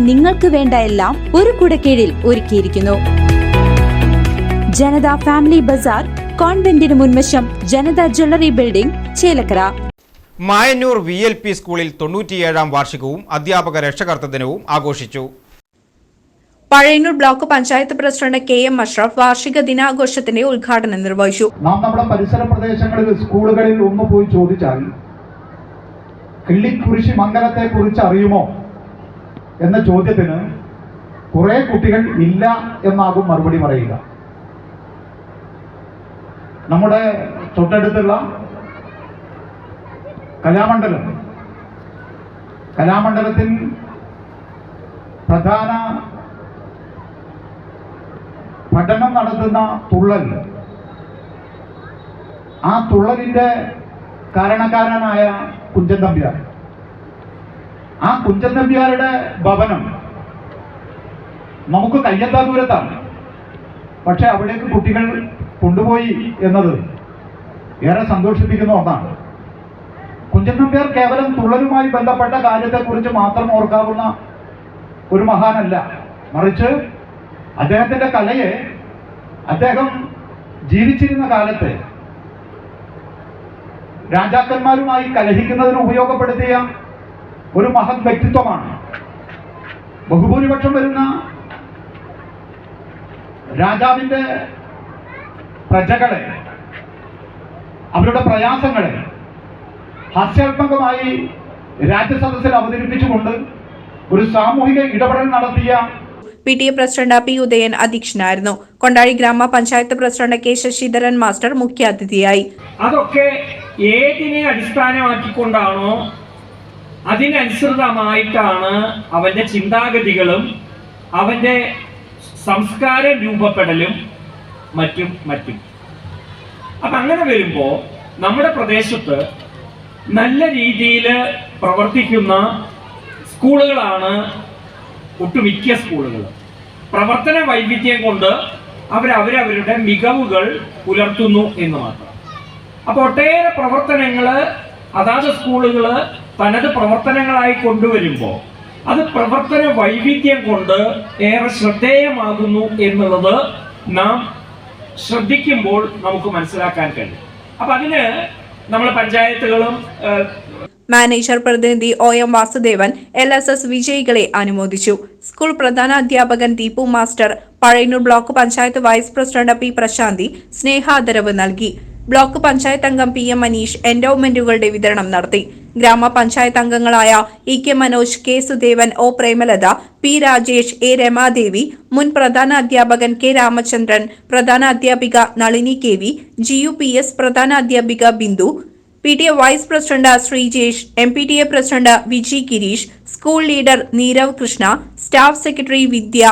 നിങ്ങൾക്ക് വേണ്ട എല്ലാം ഒരു കുടക്കീഴിൽ ഒരുക്കിയിരിക്കുന്നു. ജനത ഫാമിലി ബസാർ, കോൺവെന്റിന് മുൻവശം, Janata jewellery building, Chelakkara. Mayannur VLP സ്കൂളിൽ 97-ാം വാർഷികവും അധ്യാപക രക്ഷകർത്തൃ ദിനവും ആഘോഷിച്ചു. Pazhayannur block panchayat president KM Ashraf വാർഷിക ദിനാഘോഷത്തിന്റെ ഉദ്ഘാടനം നിർവഹിച്ചു. നാം നമ്മുടെ പരിസര പ്രദേശങ്ങളിൽ സ്കൂളുകളിൽ ഒന്ന് പോയി ചോദിച്ചാൽ കിള്ളിക്കുരിശി മംഗലത്തെ കുറിച്ച് അറിയുമോ എന്ന ചോദ്യത്തിന് കുറെ കുട്ടികൾ ഇല്ല എന്നാകും മറുപടി പറയുക. നമ്മുടെ തൊട്ടടുത്തുള്ള കലാമണ്ഡലത്തിൽ പ്രധാന പഠനം നടത്തുന്ന തുള്ളൽ, ആ തുള്ളലിന്റെ കാരണക്കാരനായ കുഞ്ചൻ നമ്പ്യാർ, ആ കുഞ്ചൻ നമ്പ്യാരുടെ ഭവനം നമുക്ക് കയ്യെത്താ ദൂരത്താണ്. പക്ഷെ അവിടേക്ക് കുട്ടികൾ കൊണ്ടുപോയി എന്നത് ഏറെ സന്തോഷിപ്പിക്കുന്ന ഒന്നാണ്. കുഞ്ചൻ നമ്പ്യാർ കേവലം തുള്ളലുമായി ബന്ധപ്പെട്ട കാര്യത്തെക്കുറിച്ച് മാത്രം ഓർക്കാവുന്ന ഒരു മഹാനല്ല, മറിച്ച് അദ്ദേഹത്തിന്റെ കലയെ അദ്ദേഹം ജീവിച്ചിരുന്ന കാലത്ത് രാജാക്കന്മാരുമായി കലഹിക്കുന്നതിന് ഉപയോഗപ്പെടുത്തിയ ഒരു മഹത് വ്യക്തിത്വമാണ്. ബഹുഭൂരിപക്ഷം വരുന്ന രാജാവിന്റെ പ്രജകളെ, അവരുടെ പ്രയാസങ്ങളെ ഹാസ്യാത്മകമായി രാജ്യസദസ്സിൽ അവതരിപ്പിച്ചുകൊണ്ട് ഒരു സാമൂഹിക ഇടപെടൽ നടത്തിയ PTA പ്രസിഡന്റ് P. ഉദയൻ അധ്യക്ഷനായിരുന്നു. കൊണ്ടാഴി ഗ്രാമപഞ്ചായത്ത് പ്രസിഡന്റ് K. ശശിധരൻ മാസ്റ്റർ മുഖ്യാതിഥിയായി. അതൊക്കെ ഏതിനെ അടിസ്ഥാനമാക്കിക്കൊണ്ടാണോ അതിനനുസൃതമായിട്ടാണ് അവന്റെ ചിന്താഗതികളും അവന്റെ സംസ്കാര രൂപപ്പെടലും മറ്റും. അപ്പം അങ്ങനെ വരുമ്പോൾ നമ്മുടെ പ്രദേശത്ത് നല്ല രീതിയിൽ പ്രവർത്തിക്കുന്ന സ്കൂളുകളാണ് ഒട്ടുമിക്ക സ്കൂളുകൾ. പ്രവർത്തന വൈവിധ്യം കൊണ്ട് അവരവരുടെ മികവുകൾ പുലർത്തുന്നു എന്ന് മാത്രം. അപ്പോൾ ഒട്ടേറെ പ്രവർത്തനങ്ങൾ അതാത് സ്കൂളുകൾ തനത് പ്രവർത്തനങ്ങളായി കൊണ്ടുവരുമ്പോൾ അത് പ്രവർത്തന വൈവിധ്യം കൊണ്ട് ഏറെ ശ്രദ്ധേയമാകുന്നു എന്നുള്ളത് നാം ശ്രദ്ധിക്കുമ്പോൾ നമുക്ക് മനസ്സിലാക്കാൻ കഴിയും. അപ്പം അതിന് നമ്മൾ പഞ്ചായത്തുകളും മാനേജർ പ്രതിനിധി OM വാസുദേവൻ LSS വിജയികളെ അനുമോദിച്ചു. സ്കൂൾ പ്രധാനാധ്യാപകൻ Deepu master, Pazhayannur block panchayat vice president P. Prashanthi സ്നേഹാദരവ് നൽകി. ബ്ലോക്ക് പഞ്ചായത്ത് അംഗം PM മനീഷ് എൻഡോവ്മെന്റുകളുടെ വിതരണം നടത്തി. ഗ്രാമപഞ്ചായത്ത് അംഗങ്ങളായ EK Manoj, K. Sudevan, O. Premalatha, P. Rajesh, A. Ramadevi, മുൻ പ്രധാനാധ്യാപകൻ K. രാമചന്ദ്രൻ, പ്രധാനാധ്യാപിക നളിനി KV, GUPS പ്രധാനാധ്യാപിക Bindu, PTA vice president Sreejesh, MPTA president Viji Girish, school leader Neerav Krishna, staff secretary Vidya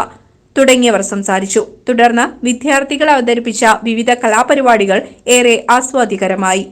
തുടങ്ങിയവർ സംസാരിച്ചു. തുടർന്ന് വിദ്യാർത്ഥികൾ അവതരിപ്പിച്ച വിവിധ കലാപരിപാടികൾ ഏറെ ആസ്വാദികരമായി.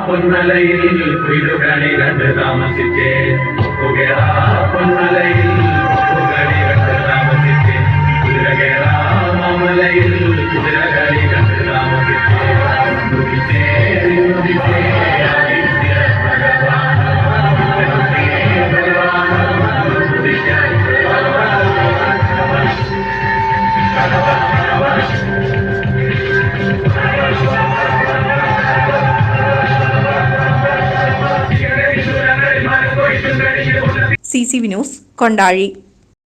പൊന്നലയിൽ കുയിലുകളി കണ്ട് താമസിച്ചേ ഒപ്പുകേറാ പൊന്നലയിൽ ഒപ്പുകളി കണ്ട് താമസിച്ചേ കുതിരകേറാ മാമലയിൽ കുതിരകളി കണ്ട് താമസിച്ചേ നുദിച്ചേ നുദിച്ചേ ആദിത്യ ഭഗവാൻ CCV ന്യൂസ് കൊണ്ടാഴി.